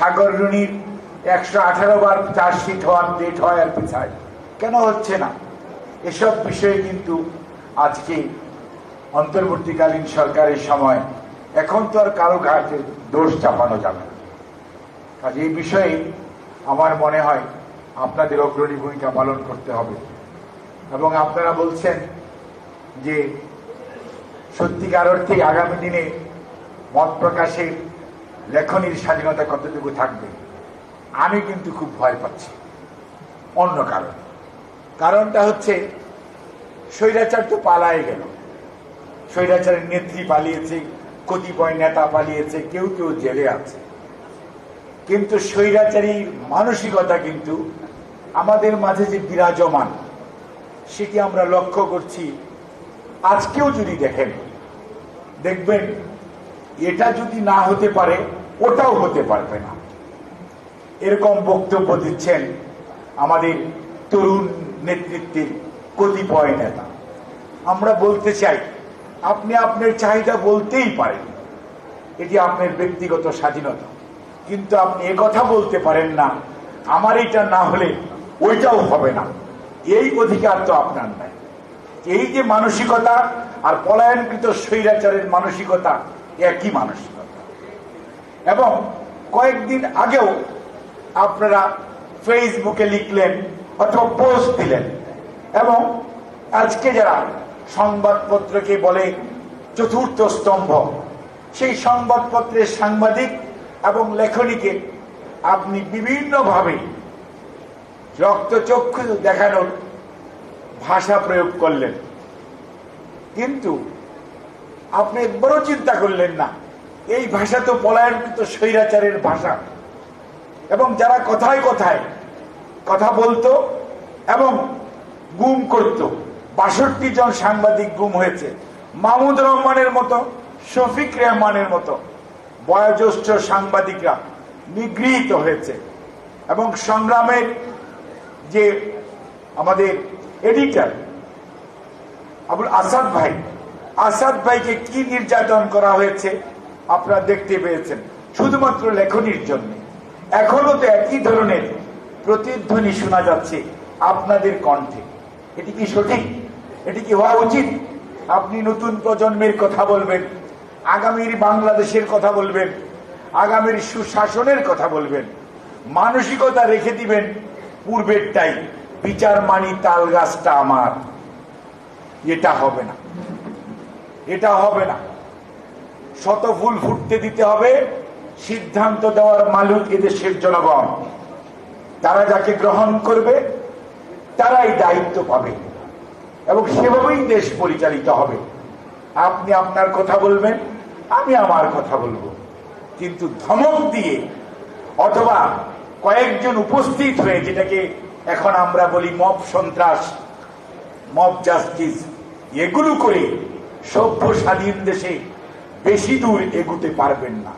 সাগর রুনির 118 বার chargesheet হওয়ার date হয় আর পিছায় কেন হচ্ছে না? এসব বিষয়ে কিন্তু আজকে অন্তর্বর্তীকালীন সরকারের সময় এখন তো আর কারো ঘাটে দোষ চাপানো যাবে না। কাজে এই বিষয়ে আমার মনে হয় আপনাদের অগ্রণী ভূমিকা পালন করতে হবে। এবং আপনারা বলছেন যে সত্যিকার অর্থে আগামী দিনে মত প্রকাশের লেখনীর স্বাধীনতা কতটুকু থাকবে। আমি কিন্তু খুব ভয় পাচ্ছি অন্য কারণটা হচ্ছে স্বৈরাচার তো পালায় গেল, স্বৈরাচারের নেত্রী পালিয়েছে, কতিপয় নেতা পালিয়েছে, কেউ কেউ জেলে আছে, কিন্তু স্বৈরাচারীর মানসিকতা কিন্তু আমাদের মাঝে যে বিরাজমান সেটি আমরা লক্ষ্য করছি। আজকেও যদি দেখবেন এটা যদি না হতে পারে ওটাও হতে পারবে না, এরকম বক্তব্য দিচ্ছেন আমাদের তরুণ নেতৃত্বের কতিপয় নেতা। আমরা বলতে চাই আপনি আপনার চাহিদা বলতেই পারেন, এটি আপনার ব্যক্তিগত স্বাধীনতা, কিন্তু আপনি একথা বলতে পারেন না আমার এটা না হলে ওইটাও হবে না। এই অধিকার তো আপনার নাই। এই যে মানসিকতা আর পলায়নকৃত স্বৈরাচারের মানসিকতা একই মানসিকতা। এবং কয়েকদিন আগেও আপনারা ফেসবুকে লিখলেন অথবা পোস্ট দিলেন, এবং আজকে যারা সংবাদপত্রকে বলে চতুর্থ স্তম্ভ, সেই সংবাদপত্রের সাংবাদিক এবং লেখনীকে আপনি বিভিন্নভাবে রক্তচক্ষু দেখানোর ভাষা প্রয়োগ করলেন, কিন্তু আপনি একবারও চিন্তা করলেন না এই ভাষা তো পলায়নকৃত স্বৈরাচারের ভাষা। এবং যারা কথায় কথায় কথা বলতো এবং গুম করত, 62 জন সাংবাদিক গুম হয়েছে। মাহমুদ রহমানের মতো, শফিক রেহমানের মতো বয়োজ্যেষ্ঠ সাংবাদিকরা নিগৃহীত হয়েছে। এবং সংগ্রামের যে আমাদের এডিটর আবুল আসাদ ভাইকে কি নির্যাতন করা হয়েছে আপনারা দেখতে পেয়েছেন, শুধুমাত্র লেখনীর জন্য। এখনো তো একই ধরনের প্রতিধ্বনি শোনা যাচ্ছে আপনাদের কণ্ঠে। এটি কি সঠিক? এটি কি হওয়া উচিত? আপনি নতুন প্রজন্মের কথা বলবেন, আগামীর বাংলাদেশের কথা বলবেন, আগামীর সুশাসনের কথা বলবেন, মানসিকতা রেখে দিবেন পূর্বেরটাই, বিচার মানি তাল গাছটা আমার। এটা হবে না, এটা হবে না। শত ফুল ফুটতে দিতে হবে। সিদ্ধান্ত দেওয়ার মালিক এদেশের জনগণ। তারা যাকে গ্রহণ করবে তারাই দায়িত্ব পাবে এবং সেভাবেই দেশ পরিচালিত হবে। আপনি আপনার কথা বলবেন, আমি আমার কথা বলবো, কিন্তু ধমক দিয়ে অথবা কয়েকজন উপস্থিত হয়ে, যেটাকে এখন আমরা বলি মব সন্ত্রাস, মব জাস্টিস, এগুলো করে সভ্য স্বাধীন দেশে বেশি দূর এগুতে পারবেন না।